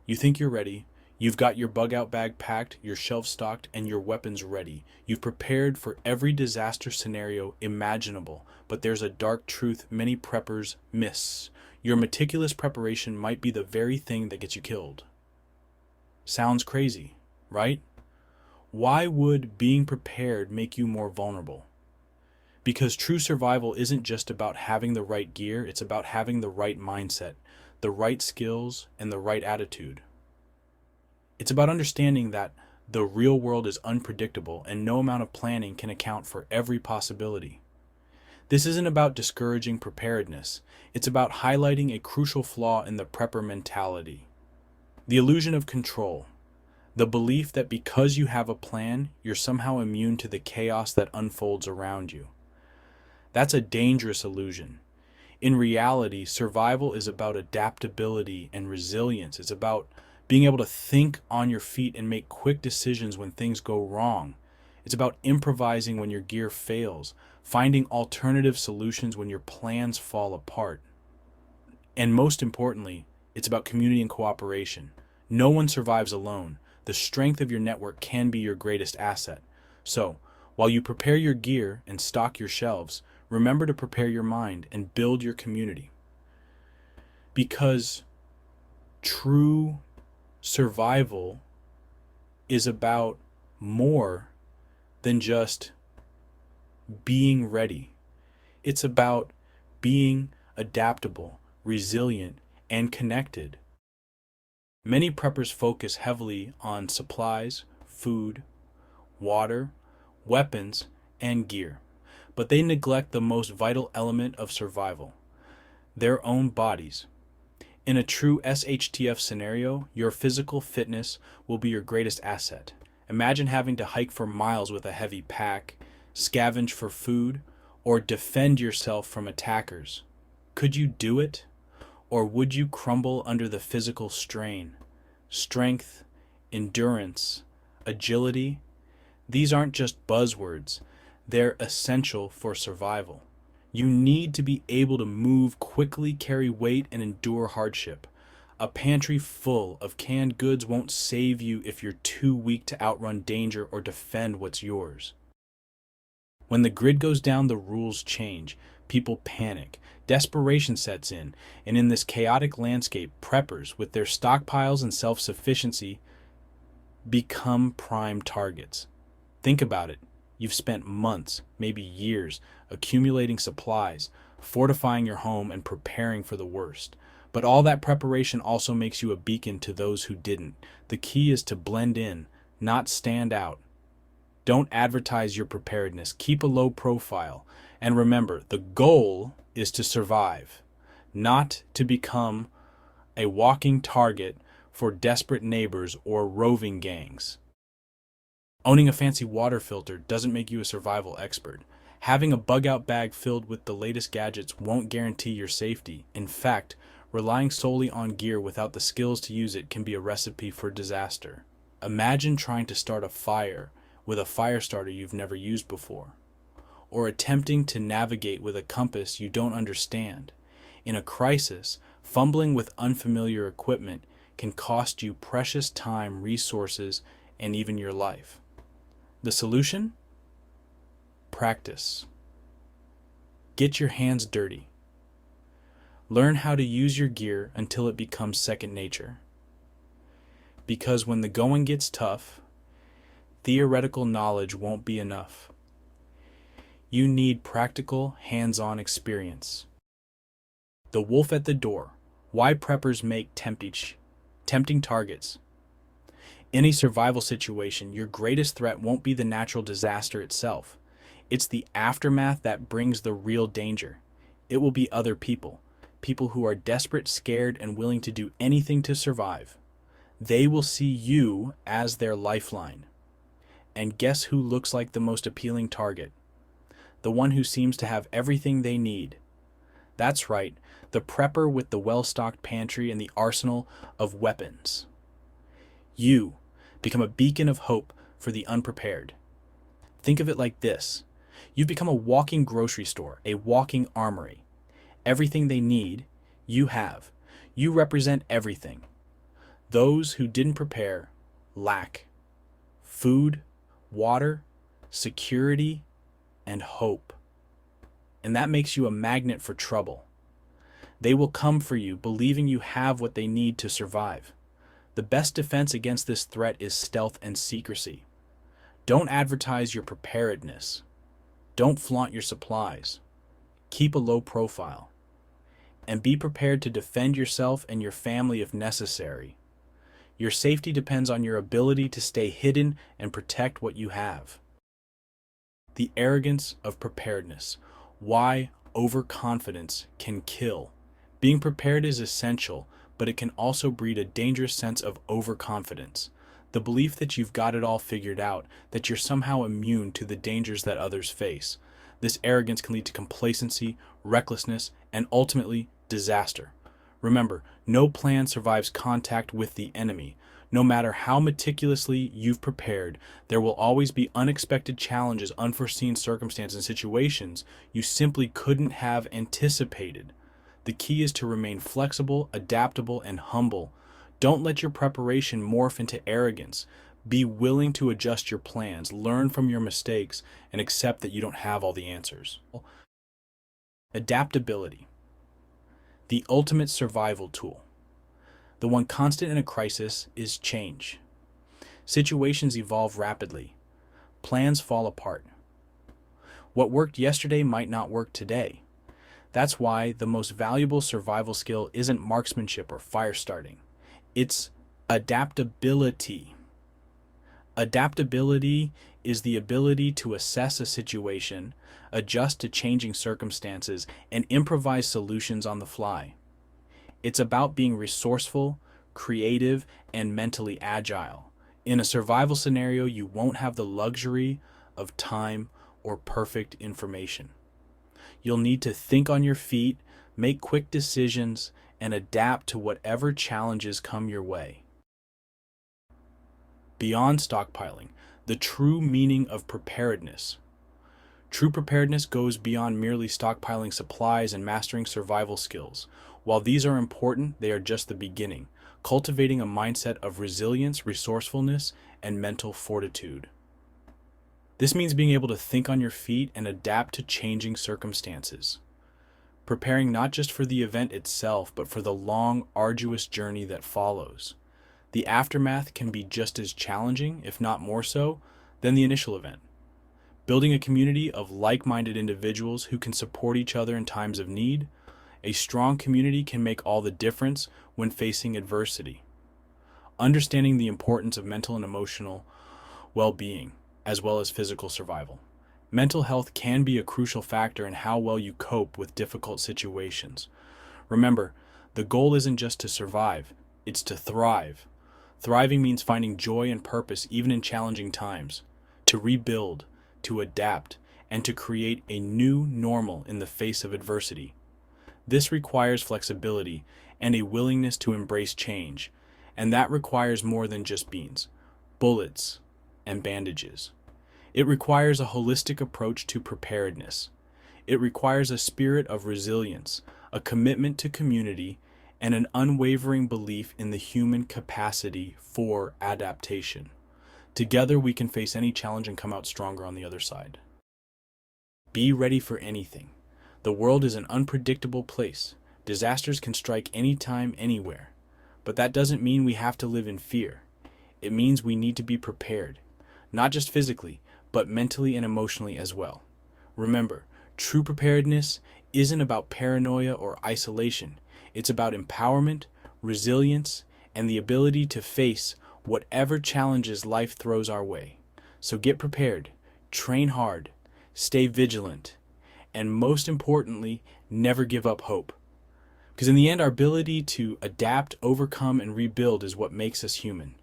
You think you're ready. You've got your bug out bag packed, your shelves stocked, and your weapons ready. You've prepared for every disaster scenario imaginable, but there's a dark truth many preppers miss. Your meticulous preparation might be the very thing that gets you killed. Sounds crazy, right? Why would being prepared make you more vulnerable? Because true survival isn't just about having the right gear, it's about having the right mindset, the right skills, and the right attitude. It's about understanding that the real world is unpredictable and no amount of planning can account for every possibility. This isn't about discouraging preparedness, it's about highlighting a crucial flaw in the prepper mentality. The illusion of control. The belief that because you have a plan, you're somehow immune to the chaos that unfolds around you. That's a dangerous illusion. In reality, survival is about adaptability and resilience. It's about being able to think on your feet and make quick decisions when things go wrong. It's about improvising when your gear fails, finding alternative solutions when your plans fall apart. And most importantly, it's about community and cooperation. No one survives alone. The strength of your network can be your greatest asset. So, while you prepare your gear and stock your shelves, remember to prepare your mind and build your community. Because true survival is about more than just being ready. It's about being adaptable, resilient, and connected. Many preppers focus heavily on supplies, food, water, weapons, and gear, but they neglect the most vital element of survival, their own bodies. In a true SHTF scenario, your physical fitness will be your greatest asset. Imagine having to hike for miles with a heavy pack, scavenge for food, or defend yourself from attackers. Could you do it? Or would you crumble under the physical strain? Strength, endurance, agility, these aren't just buzzwords. They're essential for survival. You need to be able to move quickly, carry weight, and endure hardship. A pantry full of canned goods won't save you if you're too weak to outrun danger or defend what's yours. When the grid goes down, the rules change. People panic. Desperation sets in. And in this chaotic landscape, preppers, with their stockpiles and self-sufficiency, become prime targets. Think about it. You've spent months, maybe years, accumulating supplies, fortifying your home, and preparing for the worst. But all that preparation also makes you a beacon to those who didn't. The key is to blend in, not stand out. Don't advertise your preparedness. Keep a low profile. And remember, the goal is to survive, not to become a walking target for desperate neighbors or roving gangs. Owning a fancy water filter doesn't make you a survival expert. Having a bug-out bag filled with the latest gadgets won't guarantee your safety. In fact, relying solely on gear without the skills to use it can be a recipe for disaster. Imagine trying to start a fire with a fire starter you've never used before, or attempting to navigate with a compass you don't understand. In a crisis, fumbling with unfamiliar equipment can cost you precious time, resources, and even your life. The solution? Practice. Get your hands dirty. Learn how to use your gear until it becomes second nature. Because when the going gets tough, theoretical knowledge won't be enough. You need practical, hands-on experience. The wolf at the door. Why preppers make tempting targets. In a survival situation, your greatest threat won't be the natural disaster itself. It's the aftermath that brings the real danger. It will be other people. People who are desperate, scared, and willing to do anything to survive. They will see you as their lifeline. And guess who looks like the most appealing target? The one who seems to have everything they need. That's right, the prepper with the well-stocked pantry and the arsenal of weapons. You become a beacon of hope for the unprepared. Think of it like this. You've become a walking grocery store, a walking armory. Everything they need, you have. You represent everything. Those who didn't prepare lack food, water, security, and hope. And that makes you a magnet for trouble. They will come for you, believing you have what they need to survive. The best defense against this threat is stealth and secrecy. Don't advertise your preparedness. Don't flaunt your supplies. Keep a low profile. And be prepared to defend yourself and your family if necessary. Your safety depends on your ability to stay hidden and protect what you have. The arrogance of preparedness. Why overconfidence can kill. Being prepared is essential, but it can also breed a dangerous sense of overconfidence. The belief that you've got it all figured out, that you're somehow immune to the dangers that others face. This arrogance can lead to complacency, recklessness, and ultimately disaster. Remember, no plan survives contact with the enemy. No matter how meticulously you've prepared, there will always be unexpected challenges, unforeseen circumstances, and situations you simply couldn't have anticipated. The key is to remain flexible, adaptable, and humble. Don't let your preparation morph into arrogance. Be willing to adjust your plans, learn from your mistakes, and accept that you don't have all the answers. Adaptability. The ultimate survival tool. The one constant in a crisis is change. Situations evolve rapidly. Plans fall apart. What worked yesterday might not work today. That's why the most valuable survival skill isn't marksmanship or fire starting. It's adaptability. Adaptability is the ability to assess a situation, adjust to changing circumstances, and improvise solutions on the fly. It's about being resourceful, creative, and mentally agile. In a survival scenario, you won't have the luxury of time or perfect information. You'll need to think on your feet, make quick decisions, and adapt to whatever challenges come your way. Beyond stockpiling, the true meaning of preparedness. True preparedness goes beyond merely stockpiling supplies and mastering survival skills. While these are important, they are just the beginning, cultivating a mindset of resilience, resourcefulness, and mental fortitude. This means being able to think on your feet and adapt to changing circumstances. Preparing not just for the event itself, but for the long, arduous journey that follows. The aftermath can be just as challenging, if not more so, than the initial event. Building a community of like-minded individuals who can support each other in times of need. A strong community can make all the difference when facing adversity. Understanding the importance of mental and emotional well-being, as well as physical survival. Mental health can be a crucial factor in how well you cope with difficult situations. Remember, the goal isn't just to survive, it's to thrive. Thriving means finding joy and purpose even in challenging times, to rebuild, to adapt, and to create a new normal in the face of adversity. This requires flexibility and a willingness to embrace change, and that requires more than just beans, bullets, and bandages. It requires a holistic approach to preparedness. It requires a spirit of resilience, a commitment to community, and an unwavering belief in the human capacity for adaptation. Together, we can face any challenge and come out stronger on the other side. Be ready for anything. The world is an unpredictable place. Disasters can strike anytime, anywhere. But that doesn't mean we have to live in fear. It means we need to be prepared, not just physically, but mentally and emotionally as well. Remember, true preparedness isn't about paranoia or isolation. It's about empowerment, resilience, and the ability to face whatever challenges life throws our way. So get prepared, train hard, stay vigilant, and most importantly, never give up hope. Because in the end, our ability to adapt, overcome, and rebuild is what makes us human.